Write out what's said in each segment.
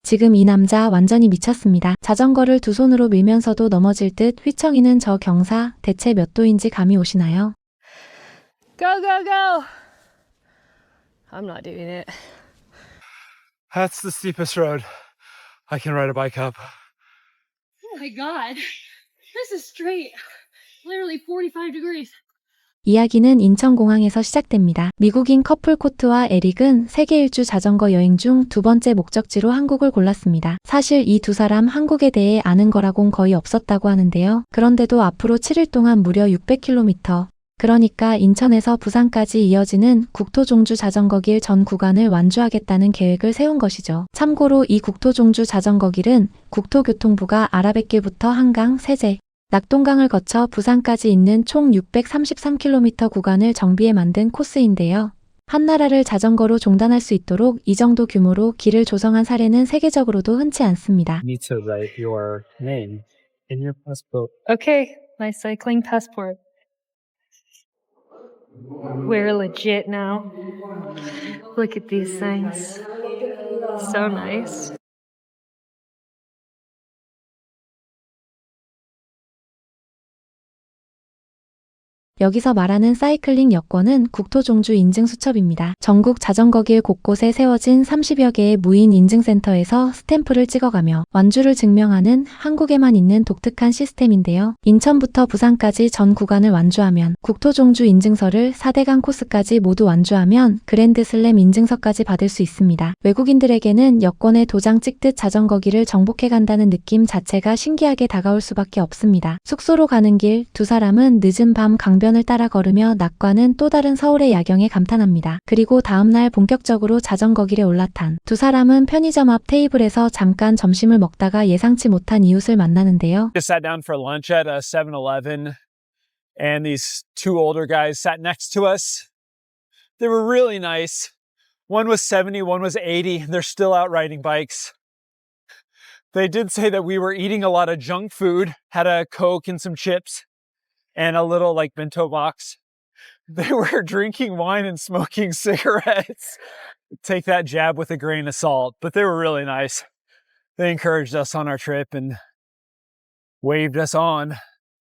지금 이 남자 완전히 미쳤습니다. 자전거를 두 손으로 밀면서도 넘어질 듯 휘청이는 저 경사, 대체 몇 도인지 감이 오시나요? Go, go, go! I'm not doing it. That's the steepest road I can ride a bike up. Oh my god. This is straight. Literally 45 degrees. 이야기는 인천공항에서 시작됩니다. 미국인 커플 코트와 에릭은 세계 일주 자전거 여행 중 두 번째 목적지로 한국을 골랐습니다. 사실 이 두 사람 한국에 대해 아는 거라곤 거의 없었다고 하는데요. 그런데도 앞으로 7일 동안 무려 600km, 그러니까 인천에서 부산까지 이어지는 국토종주 자전거길 전 구간을 완주하겠다는 계획을 세운 것이죠. 참고로 이 국토종주 자전거길은 국토교통부가 아라뱃길부터 한강, 세제, 낙동강을 거쳐 부산까지 있는 총 633km 구간을 정비해 만든 코스인데요. 한 나라를 자전거로 종단할 수 있도록 이 정도 규모로 길을 조성한 사례는 세계적으로도 흔치 않습니다. You need to write your name in your passport. Okay, my cycling passport. We're legit now. Look at these things. So nice. 여기서 말하는 사이클링 여권은 국토종주 인증 수첩입니다. 전국 자전거길 곳곳에 세워진 30여 개의 무인 인증센터에서 스탬프를 찍어가며 완주를 증명하는 한국에만 있는 독특한 시스템인데요. 인천부터 부산까지 전 구간을 완주하면 국토종주 인증서를 4대강 코스까지 모두 완주하면 그랜드슬램 인증서까지 받을 수 있습니다. 외국인들에게는 여권에 도장 찍듯 자전거길을 정복해 간다는 느낌 자체가 신기하게 다가올 수밖에 없습니다. 숙소로 가는 길, 두 사람은 늦은 밤 강변을 따라 걸으며 낮과는 또 다른 서울의 야경에 감탄합니다. 그리고 다음날 본격적으로 자전거길에 올라탄 두 사람은 편의점 앞 테이블에서 잠깐 점심을 먹다가 예상치 못한 이웃을 만나는데요. Just sat down for lunch at a 7-Eleven, and these two older guys sat next to us. They were really nice. One was 70, one was 80. They're still out riding bikes. They did say that we were eating a lot of junk food, had a Coke and some chips, and a little like bento box. They were drinking wine and smoking cigarettes. Take that jab with a grain of salt, but they were really nice. They encouraged us on our trip and waved us on.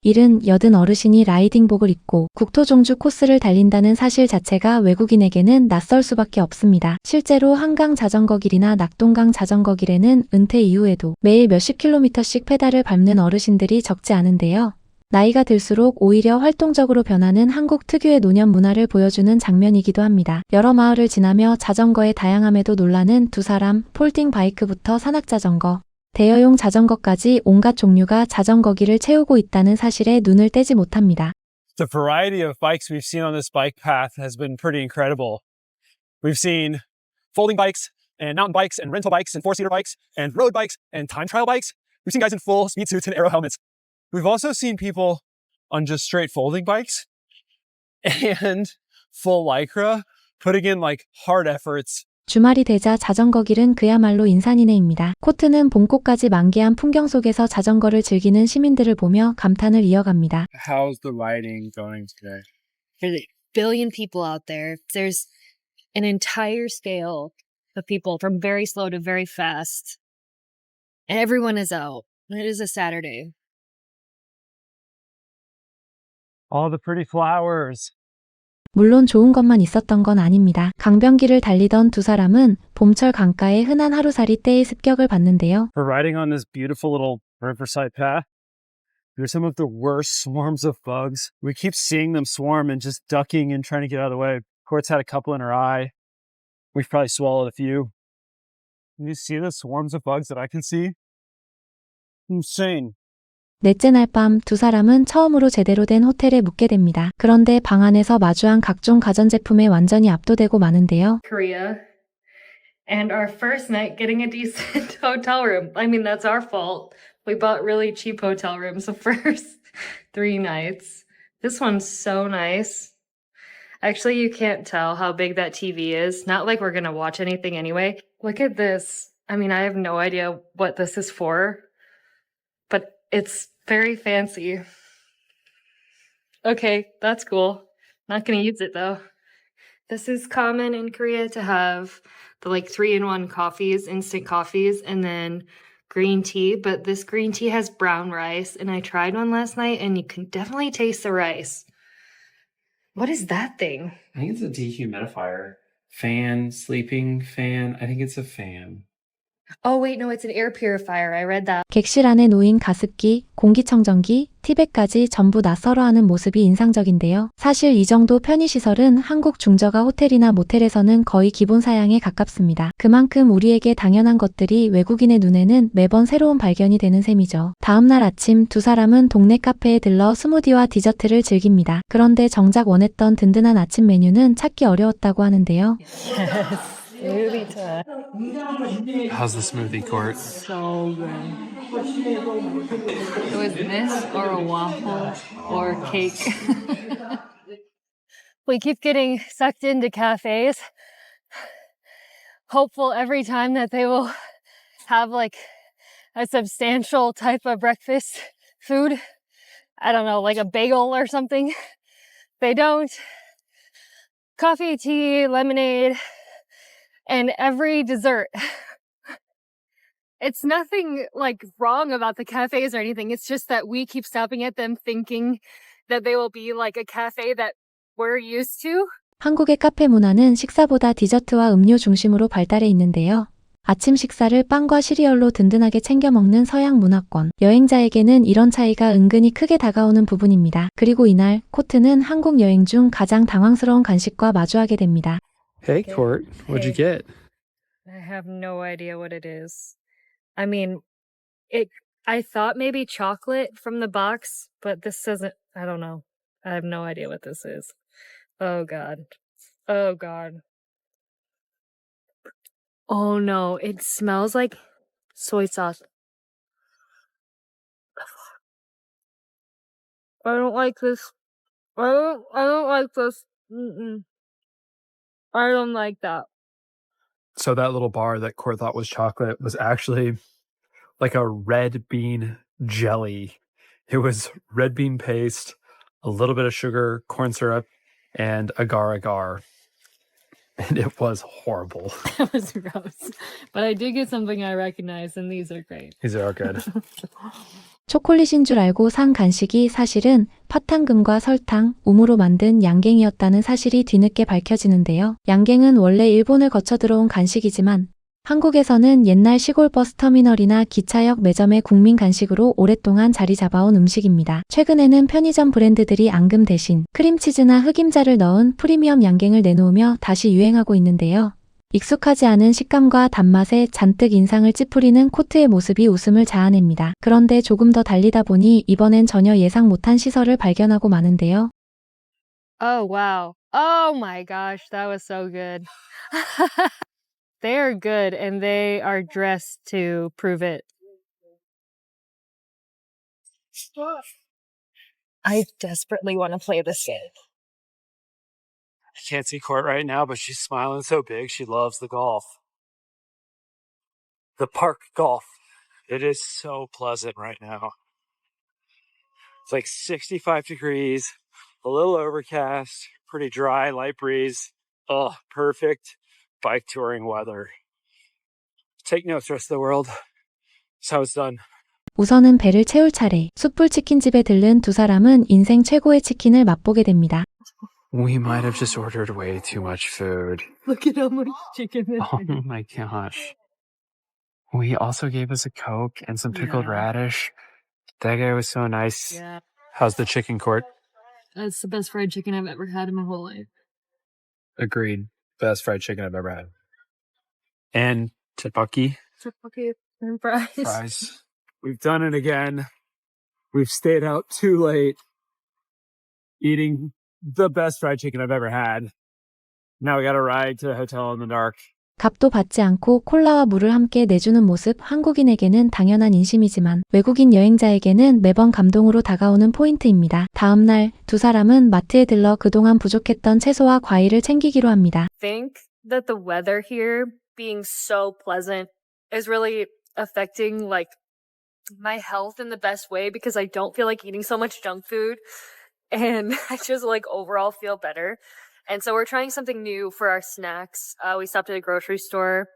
일은 여든 어르신이 라이딩복을 입고 국토종주 코스를 달린다는 사실 자체가 외국인에게는 낯설 수밖에 없습니다. 실제로 한강 자전거길이나 낙동강 자전거길에는 은퇴 이후에도 매일 몇십 킬로미터씩 페달을 밟는 어르신들이 적지 않은데요. 나이가 들수록 오히려 활동적으로 변하는 한국 특유의 노년 문화를 보여주는 장면이기도 합니다. 여러 마을을 지나며 자전거의 다양함에도 놀라는 두 사람, 폴딩 바이크부터 산악자전거, 대여용 자전거까지 온갖 종류가 자전거길을 채우고 있다는 사실에 눈을 떼지 못합니다. The variety of bikes we've seen on this bike path has been pretty incredible. We've seen folding bikes and mountain bikes and rental bikes and four-seater bikes and road bikes and time trial bikes. We've seen guys in full speed suits and aero helmets. We've also seen people on just straight folding bikes and full lycra putting in like hard efforts. 주말이 되자 자전거길은 그야말로 인산인해입니다. 코트는 봄꽃까지 만개한 풍경 속에서 자전거를 즐기는 시민들을 보며 감탄을 이어갑니다. How's the riding going today? There's a billion people out there. There's an entire scale of people from very slow to very fast. And everyone is out. It is a Saturday. All the pretty flowers. 물론 좋은 것만 있었던 건 아닙니다. 강변길을 달리던 두 사람은 봄철 강가의 흔한 하루살이 때의 습격을 받는데요. We're riding on this beautiful little riverside path. There's some of the worst swarms of bugs. We keep seeing them swarm and just ducking and trying to get out of the way. Court's had a couple in her eye. We've probably swallowed a few. Can you see the swarms of bugs that I can see? Insane. 넷째 날 밤 두 사람은 처음으로 제대로 된 호텔에 묵게 됩니다. 그런데 방 안에서 마주한 각종 가전제품에 완전히 압도되고 마는데요. Korea. And our first night getting a decent hotel room. I mean, that's our fault. We bought really cheap hotel rooms the first 3 nights. This one's so nice. Actually, you can't tell how big that TV is. Not like we're gonna watch anything anyway. Look at this. I mean, I have no idea what this is for, but it's very fancy. Okay, that's cool. Not gonna use it though. This is common in Korea to have the like 3-in-1 coffees, instant coffees, and then green tea. But this green tea has brown rice, and I tried one last night, and you can definitely taste the rice. What is that thing? I think it's a dehumidifier. Fan, sleeping fan. I think it's a fan. Oh, wait, no, it's an air purifier. I read that. 객실 안에 놓인 가습기, 공기청정기, 티백까지 전부 낯설어하는 모습이 인상적인데요. 사실 이 정도 편의시설은 한국 중저가 호텔이나 모텔에서는 거의 기본 사양에 가깝습니다. 그만큼 우리에게 당연한 것들이 외국인의 눈에는 매번 새로운 발견이 되는 셈이죠. 다음날 아침 두 사람은 동네 카페에 들러 스무디와 디저트를 즐깁니다. 그런데 정작 원했던 든든한 아침 메뉴는 찾기 어려웠다고 하는데요. Smoothie time. How's the smoothie court? So good. It was this or a waffle or cake. We keep getting sucked into cafes, hopeful every time that they will have like a substantial type of breakfast food. I don't know, like a bagel or something. They don't. Coffee, tea, lemonade, and every dessert. It's nothing like wrong about the cafes or anything. It's just that we keep stopping at them thinking that they will be like a cafe that we're used to. 한국의 카페 문화는 식사보다 디저트와 음료 중심으로 발달해 있는데요. 아침 식사를 빵과 시리얼로 든든하게 챙겨 먹는 서양 문화권. 여행자에게는 이런 차이가 은근히 크게 다가오는 부분입니다. 그리고 이날 코트는 한국 여행 중 가장 당황스러운 간식과 마주하게 됩니다. Hey, Court. What'd you get? I have no idea what it is. I mean, I thought maybe chocolate from the box, but this doesn't, I don't know. I have no idea what this is. Oh God. Oh God. Oh no, it smells like soy sauce. I don't like this. I don't like this. Mm-mm. I don't like that. So that little bar that Court thought was chocolate was actually like a red bean jelly. It was red bean paste, a little bit of sugar, corn syrup, and agar agar. And it was horrible. That was gross. But I did get something I recognize, and these are great. These are good. 초콜릿인 줄 알고 산 간식이 사실은 파탄금과 설탕, 우무로 만든 양갱이었다는 사실이 뒤늦게 밝혀지는데요. 양갱은 원래 일본을 거쳐 들어온 간식이지만 한국에서는 옛날 시골 버스 터미널이나 기차역 매점의 국민 간식으로 오랫동안 자리 잡아온 음식입니다. 최근에는 편의점 브랜드들이 앙금 대신 크림치즈나 흑임자를 넣은 프리미엄 양갱을 내놓으며 다시 유행하고 있는데요. 익숙하지 않은 식감과 단맛에 잔뜩 인상을 찌푸리는 코트의 모습이 웃음을 자아냅니다. 그런데 조금 더 달리다 보니 이번엔 전혀 예상 못한 시설을 발견하고 마는데요. Oh, wow. Oh my gosh, that was so good. They are good, and they are dressed to prove it. I desperately want to play this game. I can't see Court right now, but she's smiling so big. She loves the golf. The park golf. It is so pleasant right now. It's like 65 degrees, a little overcast, pretty dry, light breeze. Oh, perfect bike touring weather. Take notes, rest of the world. That's how it's done. 우선은 배를 채울 차례. 숯불 치킨집에 들른 두 사람은 인생 최고의 치킨을 맛보게 됩니다. We might have just ordered way too much food. Look at how much chicken this Oh my gosh. We also gave us a Coke and some pickled Yeah. radish. That guy was so nice. Yeah, How's the chicken, Court? that's the best fried chicken I've ever had in my whole life. Agreed. Best fried chicken I've ever had. And tteokbokki Tteokbokki and fries. fries. We've done it again. We've stayed out too late eating the best fried chicken I've ever had. Now we got to ride to the hotel in the dark. 값도 받지 않고 콜라와 물을 함께 내주는 모습 한국인에게는 당연한 인심이지만 외국인 여행자에게는 매번 감동으로 다가오는 포인트입니다. 다음날 두 사람은 마트에 들러 그동안 부족했던 채소와 과일을 챙기기로 합니다. Think that the weather here being so pleasant is really affecting like my health in the best way because I don't feel like eating so much junk food and I just like overall feel better. And so we're trying something new for our snacks. We stopped at a grocery store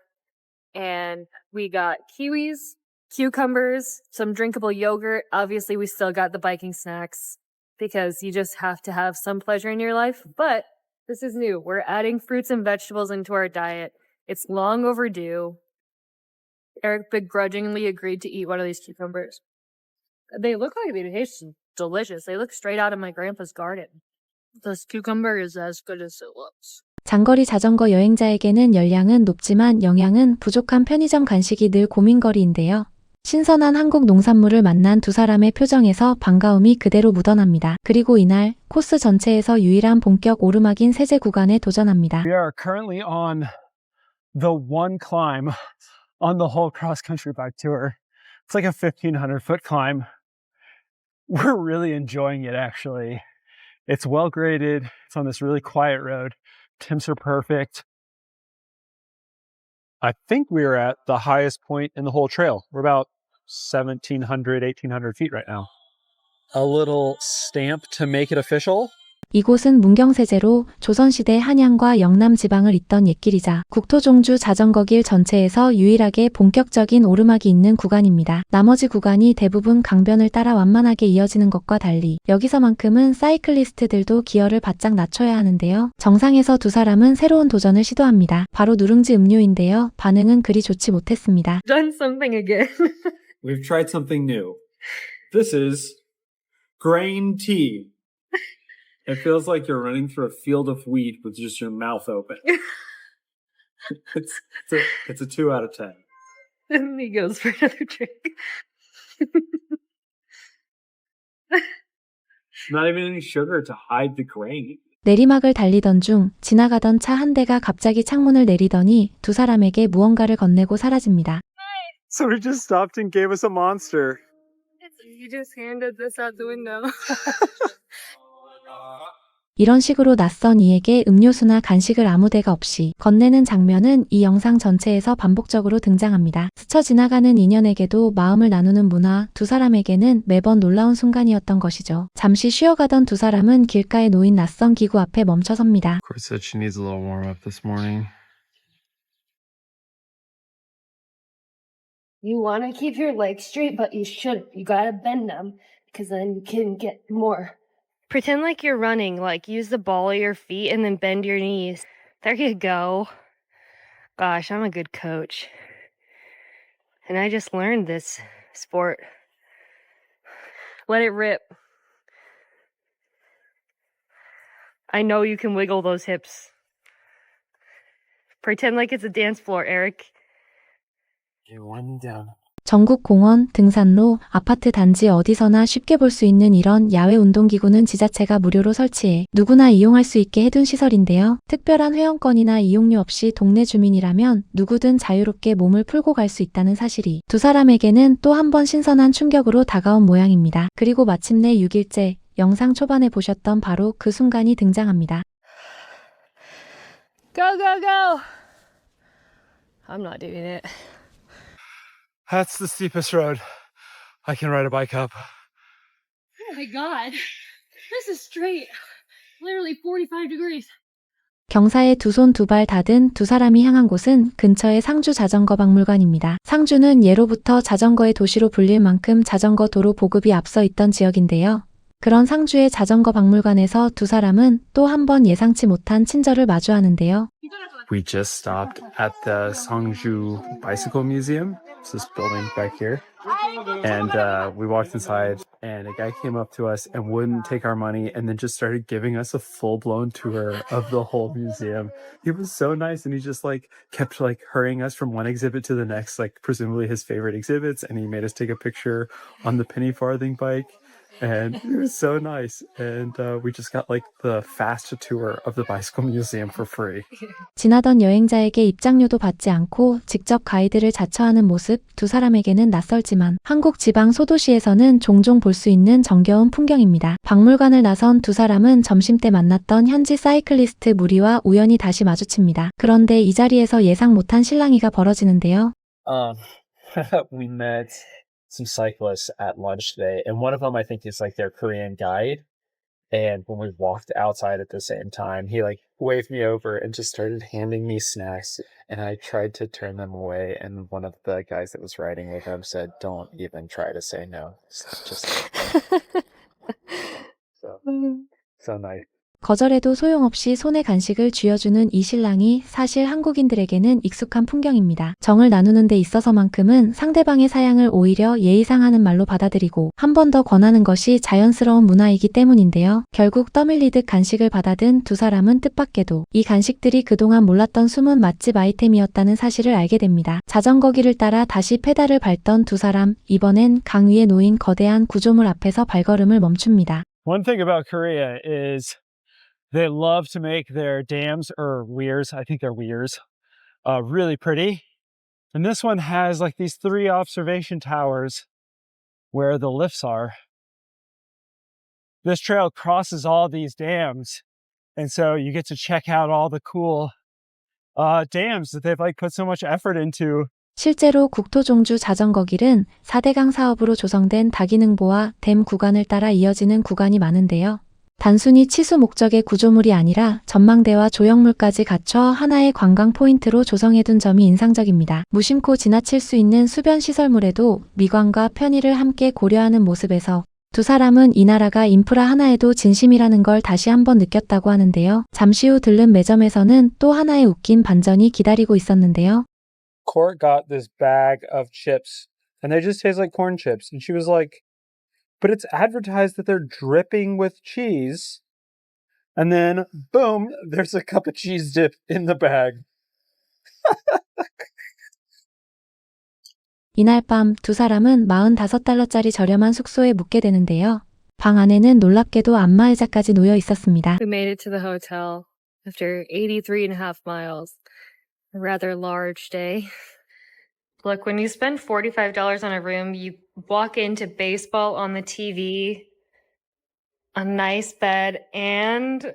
and we got kiwis, cucumbers, some drinkable yogurt. Obviously, we still got the biking snacks because you just have to have some pleasure in your life. But this is new. We're adding fruits and vegetables into our diet. It's long overdue. Eric begrudgingly agreed to eat one of these cucumbers. They look like they taste delicious. They look straight out of my grandpa's garden. This cucumber is as good as it looks. 장거리 자전거 여행자에게는 열량은 높지만 영양은 부족한 편의점 간식이 늘 고민거리인데요. 신선한 한국 농산물을 만난 두 사람의 표정에서 반가움이 그대로 묻어납니다. 그리고 이날 코스 전체에서 유일한 본격 오르막인 세제 구간에 도전합니다. We are currently on the one climb on the whole cross-country bike tour. It's like a 1,500-foot climb. We're really enjoying it, actually. It's well graded. It's on this really quiet road. Temps are perfect. I think we're at the highest point in the whole trail. We're about 1,700, 1,800 feet right now. A little stamp to make it official. 이곳은 문경세제로 조선시대 한양과 영남 지방을 잇던 옛길이자 국토종주 자전거길 전체에서 유일하게 본격적인 오르막이 있는 구간입니다. 나머지 구간이 대부분 강변을 따라 완만하게 이어지는 것과 달리 여기서만큼은 사이클리스트들도 기어를 바짝 낮춰야 하는데요. 정상에서 두 사람은 새로운 도전을 시도합니다. 바로 누룽지 음료인데요. 반응은 그리 좋지 못했습니다. Done something again. We've tried something new. This is grain tea. It feels like you're running through a field of wheat with just your mouth open. It's a 2 out of 10. And he goes for another drink. Not even any sugar to hide the grain. 내리막을 달리던 중 지나가던 차 한 대가 갑자기 창문을 내리더니 두 사람에게 무언가를 건네고 사라집니다. So we just stopped and gave us a monster. You just handed this out the window. 이런 식으로 낯선 이에게 음료수나 간식을 아무 데가 없이 건네는 장면은 이 영상 전체에서 반복적으로 등장합니다. 스쳐 지나가는 인연에게도 마음을 나누는 문화, 두 사람에게는 매번 놀라운 순간이었던 것이죠. 잠시 쉬어가던 두 사람은 길가에 놓인 낯선 기구 앞에 멈춰섭니다. Course said she needs a little warm up this morning. You want to keep your legs straight, but you shouldn't. You gotta bend them, because then you can get more. Pretend like you're running, like use the ball of your feet and then bend your knees. There you go. Gosh, I'm a good coach. And I just learned this sport. Let it rip. I know you can wiggle those hips. Pretend like it's a dance floor, Eric. Okay, winding down. 전국 공원, 등산로, 아파트 단지 어디서나 쉽게 볼 수 있는 이런 야외 운동기구는 지자체가 무료로 설치해 누구나 이용할 수 있게 해둔 시설인데요. 특별한 회원권이나 이용료 없이 동네 주민이라면 누구든 자유롭게 몸을 풀고 갈 수 있다는 사실이 두 사람에게는 또 한 번 신선한 충격으로 다가온 모양입니다. 그리고 마침내 6일째, 영상 초반에 보셨던 바로 그 순간이 등장합니다. Go, go, go! I'm not doing it. That's the steepest road I can ride a bike up. Oh my god. This is straight. Literally 45 degrees. 경사에 두 손 두 발 닫은 두 사람이 향한 곳은 근처의 상주 자전거 박물관입니다. 상주는 예로부터 자전거의 도시로 불릴 만큼 자전거 도로 보급이 앞서 있던 지역인데요. 그런 상주의 자전거 박물관에서 두 사람은 또 한 번 예상치 못한 친절을 마주하는데요. We just stopped at the Songju Bicycle Museum. It's this building back here. And we walked inside and a guy came up to us and wouldn't take our money and then just started giving us a full-blown tour of the whole museum. He was so nice and he just kept hurrying us from one exhibit to the next, presumably his favorite exhibits, and he made us take a picture on the penny farthing bike. And it was so nice. And we just got the fast tour of the bicycle museum for free. 지나던 여행자에게 입장료도 받지 않고 직접 가이드를 자처하는 모습, 두 사람에게는 낯설지만 한국 지방 소도시에서는 종종 볼 수 있는 정겨운 풍경입니다. 박물관을 나선 두 사람은 점심때 만났던 현지 사이클리스트 무리와 우연히 다시 마주칩니다. 그런데 이 자리에서 예상 못한 실랑이가 벌어지는데요. We met some cyclists at lunch today, and one of them I think is their Korean guide, And when we walked outside at the same time, he like waved me over and just started handing me snacks. And I tried to turn them away. And one of the guys that was riding with him said, "Don't even try to say no. Just so nice." 거절해도 소용없이 손에 간식을 쥐어주는 이 신랑이 사실 한국인들에게는 익숙한 풍경입니다. 정을 나누는 데 있어서만큼은 상대방의 사양을 오히려 예의상하는 말로 받아들이고 한 번 더 권하는 것이 자연스러운 문화이기 때문인데요. 결국 떠밀리듯 간식을 받아든 두 사람은 뜻밖에도 이 간식들이 그동안 몰랐던 숨은 맛집 아이템이었다는 사실을 알게 됩니다. 자전거길을 따라 다시 페달을 밟던 두 사람, 이번엔 강 위에 놓인 거대한 구조물 앞에서 발걸음을 멈춥니다. One thing about Korea is they love to make their dams or weirs, I think they're weirs, really pretty. And this one has like these 3 observation towers where the lifts are. This trail crosses all these dams. And so you get to check out all the cool dams that they've like put so much effort into. 실제로 국토종주 자전거길은 4대강 사업으로 조성된 다기능보와 댐 구간을 따라 이어지는 구간이 많은데요. 단순히 치수 목적의 구조물이 아니라 전망대와 조형물까지 갖춰 하나의 관광 포인트로 조성해둔 점이 인상적입니다. 무심코 지나칠 수 있는 수변 시설물에도 미관과 편의를 함께 고려하는 모습에서 두 사람은 이 나라가 인프라 하나에도 진심이라는 걸 다시 한번 느꼈다고 하는데요. 잠시 후 들른 매점에서는 또 하나의 웃긴 반전이 기다리고 있었는데요. Court got this bag of chips and they just taste like corn chips. And she was like, "But it's advertised that they're dripping with cheese." And then, boom, there's a cup of cheese dip in the bag. 이날 밤 두 사람은 $45짜리 저렴한 숙소에 묵게 되는데요. 방 안에는 놀랍게도 안마의자까지 놓여 있었습니다. We made it to the hotel after 83.5 miles. A rather large day. Look, when you spend $45 on a room, you walk into baseball on the TV, a nice bed, and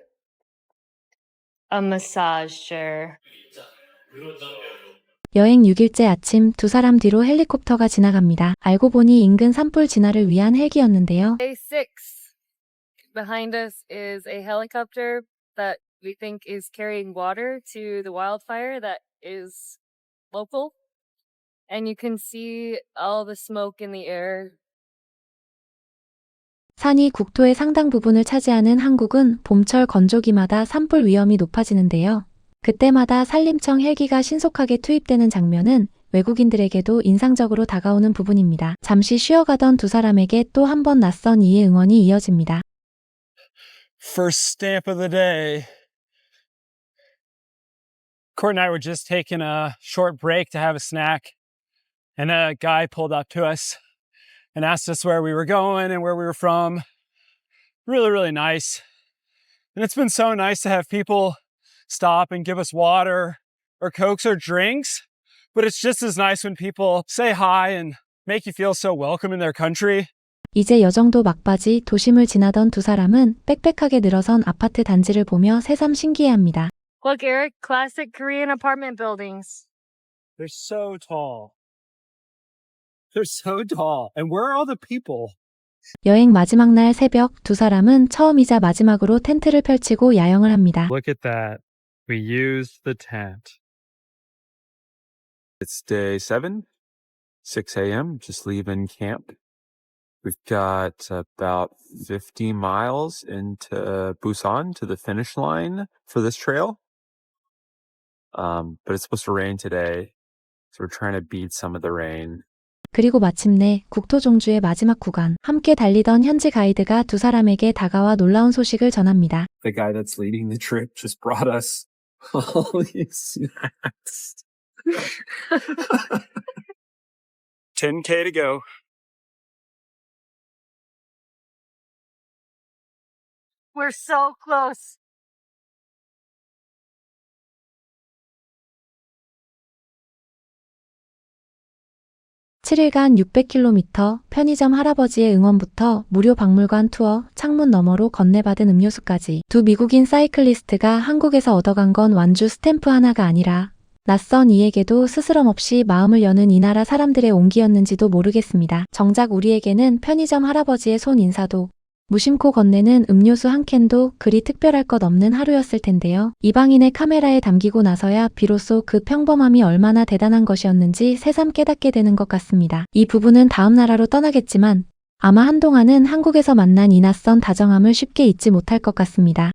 a massage chair. 여행 6일째 아침 두 사람 뒤로 헬리콥터가 지나갑니다. 알고 보니 인근 산불 진화를 위한 헬기였는데요. Day 6. Behind us is a helicopter that we think is carrying water to the wildfire that is local. And you can see all the smoke in the air. 산이 국토의 상당 부분을 차지하는 한국은 봄철 건조기마다 산불 위험이 높아지는데요. 그때마다 산림청 헬기가 신속하게 투입되는 장면은 외국인들에게도 인상적으로 다가오는 부분입니다. 잠시 쉬어가던 두 사람에게 또 한 번 낯선 이의 응원이 이어집니다. First stamp of the day. Court and I were just taking a short break to have a snack. And a guy pulled up to us and asked us where we were going and where we were from. Really, really nice. And it's been so nice to have people stop and give us water or Cokes or drinks. But it's just as nice when people say hi and make you feel so welcome in their country. 이제 여정도 막바지 도심을 지나던 두 사람은 빽빽하게 늘어선 아파트 단지를 보며 새삼 신기해합니다. Look, Eric, classic Korean apartment buildings. They're so tall. They're so tall. And where are all the people? 여행 마지막 날 새벽 두 사람은 처음이자 마지막으로 텐트를 펼치고 야영을 합니다. Look at that. We used the tent. It's day 7, 6 a.m., just leaving camp. We've got about 50 miles into Busan to the finish line for this trail. But it's supposed to rain today, so we're trying to beat some of the rain. 그리고 마침내 국토종주의 마지막 구간, 함께 달리던 현지 가이드가 두 사람에게 다가와 놀라운 소식을 전합니다. The guy that's leading the trip just brought us all these snacks. 10K to go. We're so close. (7일간) 600km, 편의점 할아버지의 응원부터 무료 박물관 투어, 창문 너머로 건네받은 음료수까지 두 미국인 사이클리스트가 한국에서 얻어간 건 완주 스탬프 하나가 아니라 낯선 이에게도 스스럼 없이 마음을 여는 이 나라 사람들의 온기였는지도 모르겠습니다. 정작 우리에게는 편의점 할아버지의 손 인사도 무심코 건네는 음료수 한 캔도 그리 특별할 것 없는 하루였을 텐데요. 이방인의 카메라에 담기고 나서야 비로소 그 평범함이 얼마나 대단한 것이었는지 새삼 깨닫게 되는 것 같습니다. 이 부부는 다음 나라로 떠나겠지만 아마 한동안은 한국에서 만난 이 낯선 다정함을 쉽게 잊지 못할 것 같습니다.